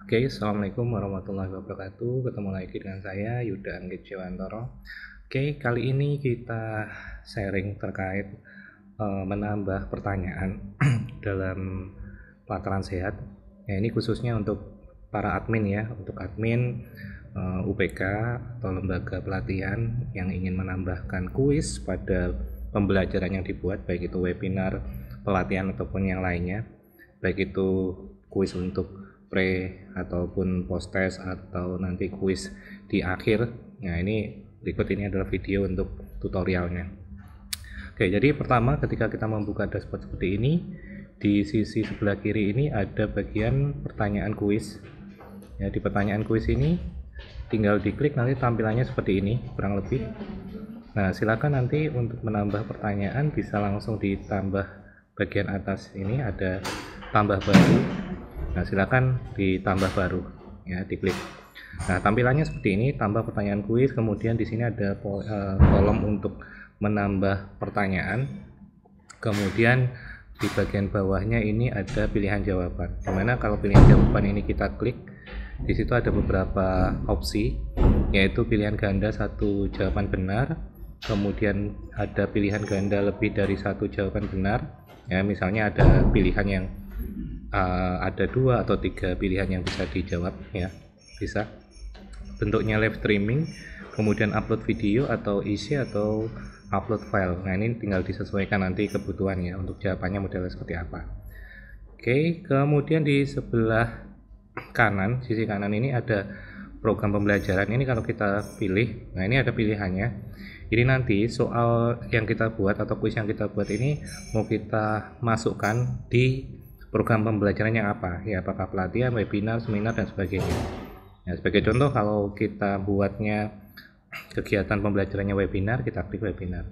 Oke, Assalamualaikum warahmatullahi wabarakatuh. Ketemu lagi dengan saya Yuda Anggit Jawantoro. Oke, kali ini kita sharing terkait menambah pertanyaan dalam pelataran sehat. Ya, ini khususnya untuk para admin ya, untuk admin UPK atau lembaga pelatihan yang ingin menambahkan kuis pada pembelajaran yang dibuat, baik itu webinar, pelatihan ataupun yang lainnya, baik itu kuis untuk pre ataupun post test atau nanti kuis di akhir. Nah, ini berikut ini adalah video untuk tutorialnya. Oke, jadi pertama ketika kita membuka dashboard seperti ini, di sisi sebelah kiri ini ada bagian pertanyaan kuis. Ya, di pertanyaan kuis ini tinggal diklik, nanti tampilannya seperti ini kurang lebih. Nah, silakan nanti untuk menambah pertanyaan bisa langsung ditambah bagian atas ini ada tambah baru. Nah, silakan ditambah baru ya, diklik. Nah, tampilannya seperti ini, tambah pertanyaan kuis, kemudian di sini ada kolom untuk menambah pertanyaan. Kemudian di bagian bawahnya ini ada pilihan jawaban. Dimana kalau pilihan jawaban ini kita klik, di situ ada beberapa opsi, yaitu pilihan ganda satu jawaban benar, kemudian ada pilihan ganda lebih dari satu jawaban benar. Ya, misalnya ada pilihan yang ada 2 atau 3 pilihan yang bisa dijawab ya, bisa. Bentuknya live streaming, kemudian upload video atau isi atau upload file. Nah, ini tinggal disesuaikan nanti kebutuhan ya, untuk jawabannya modelnya seperti apa. Oke, kemudian di sebelah kanan, sisi kanan ini ada program pembelajaran. Ini kalau kita pilih, nah ini ada pilihannya. Jadi nanti soal yang kita buat atau kuis yang kita buat ini mau kita masukkan di program pembelajarannya apa ya, apakah pelatihan, webinar, seminar, dan sebagainya. Nah, sebagai contoh kalau kita buatnya kegiatan pembelajarannya webinar, kita klik webinar.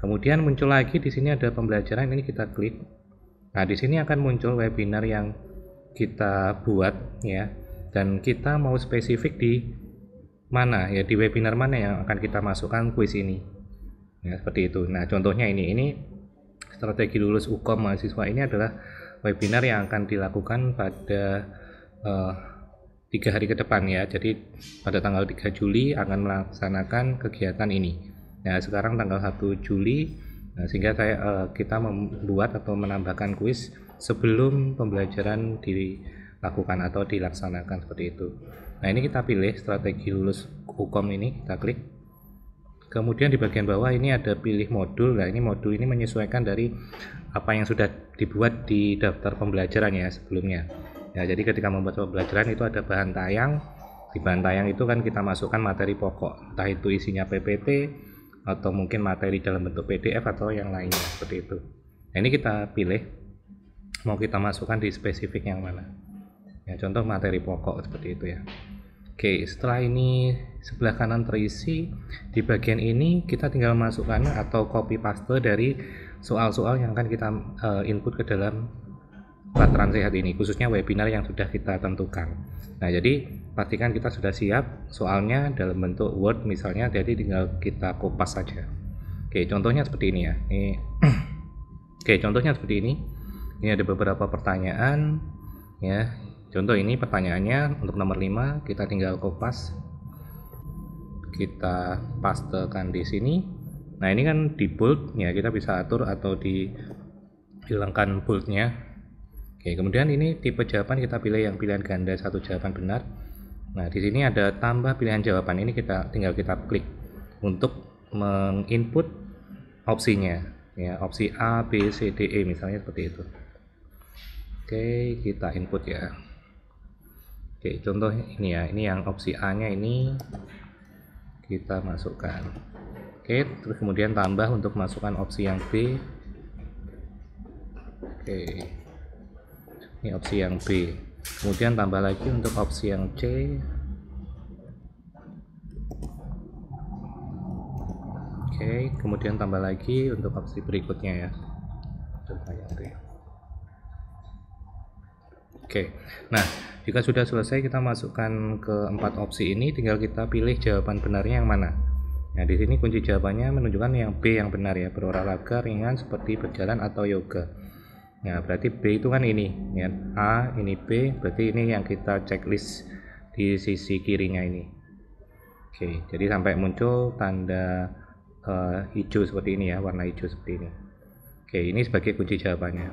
Kemudian muncul lagi di sini ada pembelajaran, ini kita klik. Nah, di sini akan muncul webinar yang kita buat ya, dan kita mau spesifik di mana ya, di webinar mana yang akan kita masukkan kuis ini. Ya, seperti itu. Nah, contohnya ini strategi lulus UKOM mahasiswa. Ini adalah webinar yang akan dilakukan pada 3 hari ke depan ya. Jadi pada tanggal 3 Juli akan melaksanakan kegiatan ini. Nah, sekarang tanggal 1 Juli, nah, sehingga kita membuat atau menambahkan kuis sebelum pembelajaran dilakukan atau dilaksanakan seperti itu. Nah, ini kita pilih strategi lulus UKOM, ini kita klik. Kemudian di bagian bawah ini ada pilih modul. Nah, ini modul ini menyesuaikan dari apa yang sudah dibuat di daftar pembelajaran ya sebelumnya. Ya, jadi ketika membuat pembelajaran itu ada bahan tayang. Di bahan tayang itu kan kita masukkan materi pokok, entah itu isinya PPT atau mungkin materi dalam bentuk PDF atau yang lainnya seperti itu. Nah, ini kita pilih mau kita masukkan di spesifik yang mana. Ya, contoh materi pokok seperti itu ya. Oke, setelah ini sebelah kanan terisi, di bagian ini kita tinggal masukkan atau copy paste dari soal-soal yang akan kita input ke dalam pelataran sehat ini, khususnya webinar yang sudah kita tentukan. Nah, jadi pastikan kita sudah siap soalnya dalam bentuk Word misalnya, jadi tinggal kita kopas saja. Oke, contohnya seperti ini ya. Oke, contohnya seperti ini. Ini ada beberapa pertanyaan ya. Contoh ini pertanyaannya untuk nomor 5, kita tinggal kopas, kita pastekan di sini. Nah, ini kan di bold ya, kita bisa atur atau dihilangkan boldnya. Oke, kemudian ini tipe jawaban kita pilih yang pilihan ganda satu jawaban benar. Nah, di sini ada tambah pilihan jawaban, ini tinggal kita klik untuk menginput opsinya ya, opsi A, B, C, D, E misalnya seperti itu. Oke, kita input ya. Oke, contoh ini ya, ini yang opsi A nya ini kita masukkan. Oke, terus kemudian tambah untuk masukkan opsi yang B. Oke, ini opsi yang B. Kemudian tambah lagi untuk opsi yang C. Oke, kemudian tambah lagi untuk opsi berikutnya ya. Coba yang B. Oke, nah jika sudah selesai kita masukkan ke 4 opsi ini, tinggal kita pilih jawaban benarnya yang mana. Nah, di sini kunci jawabannya menunjukkan yang B yang benar ya, berolahraga ringan seperti berjalan atau yoga. Nah, berarti B itu kan ini, ya. A, ini B, berarti ini yang kita checklist di sisi kirinya ini. Oke, jadi sampai muncul tanda hijau seperti ini ya, warna hijau seperti ini. Oke, ini sebagai kunci jawabannya.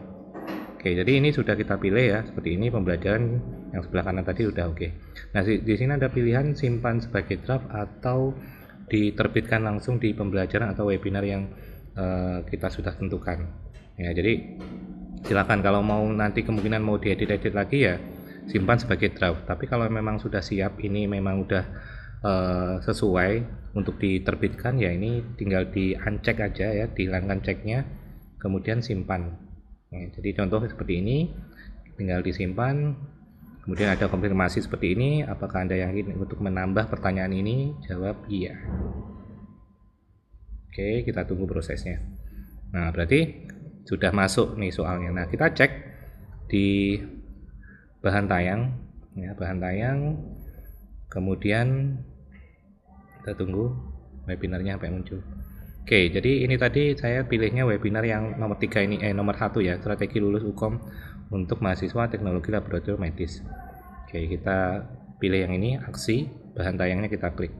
Oke, jadi ini sudah kita pilih ya, seperti ini pembelajaran yang sebelah kanan tadi udah oke. Nah, di sini ada pilihan simpan sebagai draft atau diterbitkan langsung di pembelajaran atau webinar yang kita sudah tentukan. Ya, jadi silakan kalau mau nanti kemungkinan mau diedit-edit lagi ya simpan sebagai draft. Tapi kalau memang sudah siap, ini memang udah sesuai untuk diterbitkan ya, ini tinggal di uncheck aja ya, dihilangkan checknya, kemudian simpan. Ya, jadi contoh seperti ini, tinggal disimpan, kemudian ada konfirmasi seperti ini, apakah Anda yang ingin untuk menambah pertanyaan ini? Jawab iya. Oke, kita tunggu prosesnya. Nah, berarti sudah masuk nih soalnya. Nah, kita cek di bahan tayang ya, bahan tayang, kemudian kita tunggu webinarnya sampai muncul. Oke, jadi ini tadi saya pilihnya webinar yang nomor 3 ini, nomor 1 ya, strategi lulus UKOM untuk mahasiswa teknologi laboratorium medis. Oke, kita pilih yang ini, aksi, bahan tayangnya kita klik.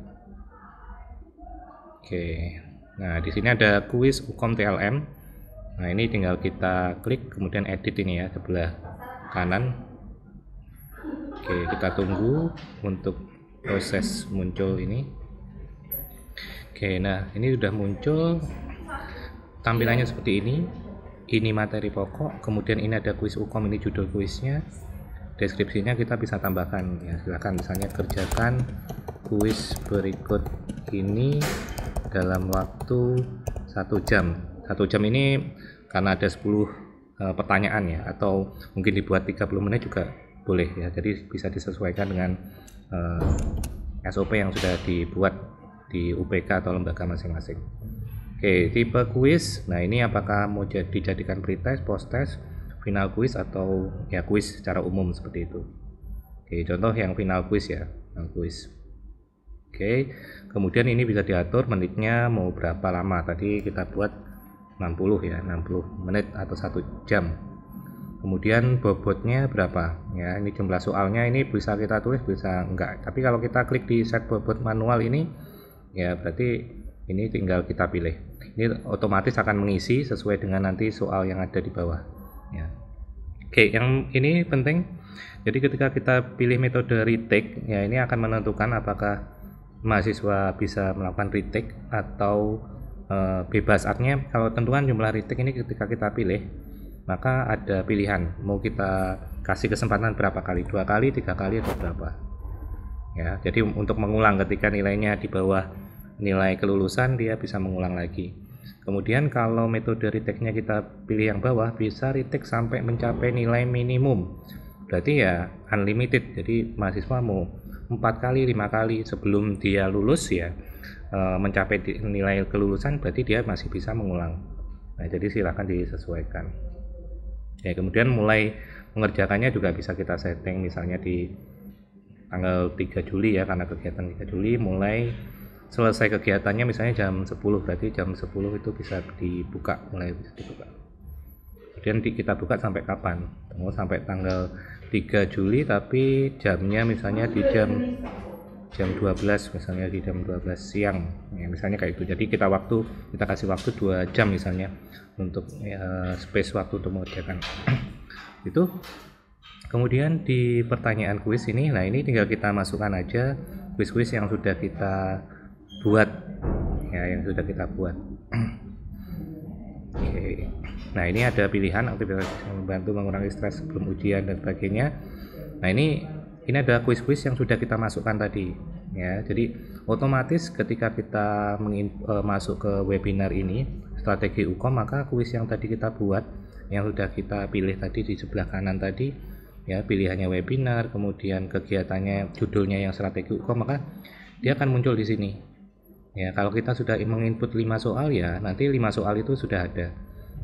Oke, nah di sini ada kuis UKOM TLM. Nah, ini tinggal kita klik, kemudian edit ini ya, sebelah kanan. Oke, kita tunggu untuk proses muncul ini. Oke, nah ini sudah muncul tampilannya seperti ini. Ini materi pokok, kemudian ini ada kuis UKOM, ini judul kuisnya. Deskripsinya kita bisa tambahkan ya, silahkan misalnya kerjakan kuis berikut ini dalam waktu 1 jam. 1 jam ini karena ada 10 pertanyaan ya, atau mungkin dibuat 30 menit juga boleh ya, jadi bisa disesuaikan dengan SOP yang sudah dibuat di UPK atau lembaga masing-masing. Oke, tipe kuis, nah ini apakah mau dijadikan pretest, posttest, final kuis, atau ya kuis secara umum seperti itu. Oke, contoh yang final kuis ya, final kuis. Oke, kemudian ini bisa diatur menitnya mau berapa lama, tadi kita buat 60 ya, 60 menit atau 1 jam. Kemudian bobotnya berapa ya, ini jumlah soalnya ini bisa kita tulis bisa enggak, tapi kalau kita klik di set bobot manual ini ya berarti ini tinggal kita pilih, ini otomatis akan mengisi sesuai dengan nanti soal yang ada di bawah ya. Oke, yang ini penting, jadi ketika kita pilih metode retake ya, ini akan menentukan apakah mahasiswa bisa melakukan retake atau bebas. Artinya kalau tentuan jumlah retake ini ketika kita pilih, maka ada pilihan mau kita kasih kesempatan berapa kali, 2 kali, 3 kali, atau berapa ya. Jadi untuk mengulang ketika nilainya di bawah nilai kelulusan, dia bisa mengulang lagi. Kemudian kalau metode retake-nya kita pilih yang bawah, bisa retake sampai mencapai nilai minimum, berarti ya unlimited. Jadi mahasiswa mau 4 kali, 5 kali sebelum dia lulus ya, mencapai nilai kelulusan, berarti dia masih bisa mengulang. Nah, jadi silakan disesuaikan ya. Kemudian mulai mengerjakannya juga bisa kita setting, misalnya di tanggal 3 Juli ya, karena kegiatan 3 Juli, mulai selesai kegiatannya misalnya jam 10, berarti jam 10 itu bisa dibuka, mulai bisa dibuka. Kemudian kita buka sampai kapan, mau sampai tanggal 3 Juli tapi jamnya misalnya di jam 12, misalnya di jam 12 siang ya, misalnya kayak itu. Jadi kita kasih waktu 2 jam misalnya untuk space waktu untuk mengerjakan itu. Kemudian di pertanyaan kuis ini, nah ini tinggal kita masukkan aja kuis-kuis yang sudah kita buat ya, yang sudah kita buat. Oke. Nah, ini ada pilihan aktivitas yang membantu mengurangi stres sebelum ujian dan sebagainya. Nah, ini ada kuis-kuis yang sudah kita masukkan tadi ya. Jadi otomatis ketika kita masuk ke webinar ini strategi UKOM, maka kuis yang tadi kita buat, yang sudah kita pilih tadi di sebelah kanan tadi ya, pilihannya webinar, kemudian kegiatannya, judulnya yang strategi UKOM, maka dia akan muncul di sini ya. Kalau kita sudah menginput 5 soal ya, nanti 5 soal itu sudah ada.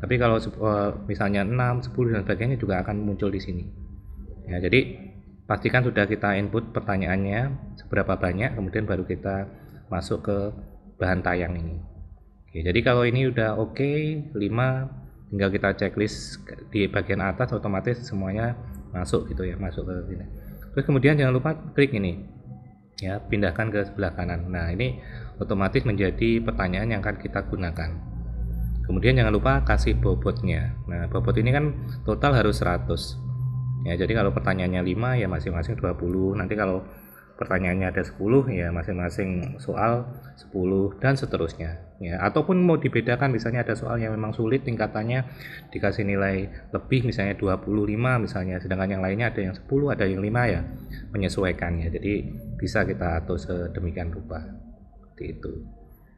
Tapi kalau misalnya 6, 10 dan sebagainya juga akan muncul di sini ya. Jadi pastikan sudah kita input pertanyaannya seberapa banyak, kemudian baru kita masuk ke bahan tayang ini. Oke, jadi kalau ini udah oke, 5 tinggal kita checklist di bagian atas, otomatis semuanya masuk gitu ya, masuk ke sini. Terus kemudian jangan lupa klik ini ya, pindahkan ke sebelah kanan. Nah, ini otomatis menjadi pertanyaan yang akan kita gunakan. Kemudian jangan lupa kasih bobotnya. Nah, bobot ini kan total harus 100 ya, jadi kalau pertanyaannya 5 ya masing-masing 20. Nanti kalau pertanyaannya ada 10 ya masing-masing soal 10 dan seterusnya ya. Ataupun mau dibedakan, misalnya ada soal yang memang sulit tingkatannya dikasih nilai lebih, misalnya 25 misalnya, sedangkan yang lainnya ada yang 10 ada yang 5 ya, menyesuaikan ya. Jadi bisa kita atur sedemikian rupa seperti itu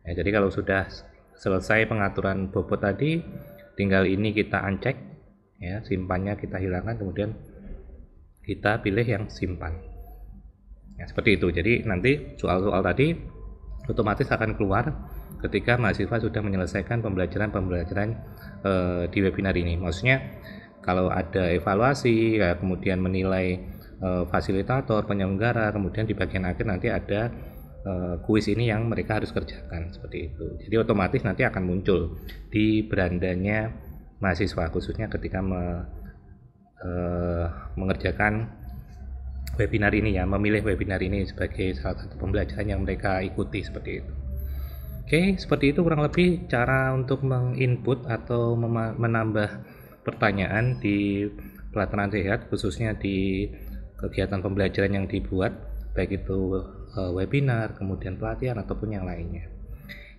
ya. Jadi kalau sudah selesai pengaturan bobot tadi, tinggal ini kita uncheck ya, simpannya kita hilangkan, kemudian kita pilih yang simpan ya, seperti itu. Jadi nanti soal-soal tadi otomatis akan keluar ketika mahasiswa sudah menyelesaikan pembelajaran di webinar ini. Maksudnya kalau ada evaluasi ya, kemudian menilai fasilitator, penyelenggara, kemudian di bagian akhir nanti ada kuis ini yang mereka harus kerjakan, seperti itu. Jadi otomatis nanti akan muncul di berandanya mahasiswa, khususnya ketika mengerjakan webinar ini ya, memilih webinar ini sebagai salah satu pembelajaran yang mereka ikuti, seperti itu. Oke, seperti itu kurang lebih cara untuk menginput atau menambah pertanyaan di pelatihan sehat, khususnya di kegiatan pembelajaran yang dibuat, baik itu webinar, kemudian pelatihan ataupun yang lainnya.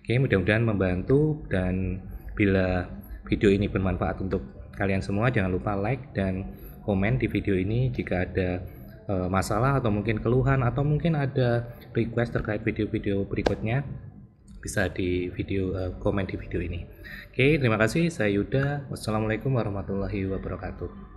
Oke, mudah-mudahan membantu, dan bila video ini bermanfaat untuk kalian semua, jangan lupa like dan komen di video ini. Jika ada masalah atau mungkin keluhan atau mungkin ada request terkait video-video berikutnya, bisa di komen di video ini. Oke, terima kasih. Saya Yuda. Wassalamualaikum warahmatullahi wabarakatuh.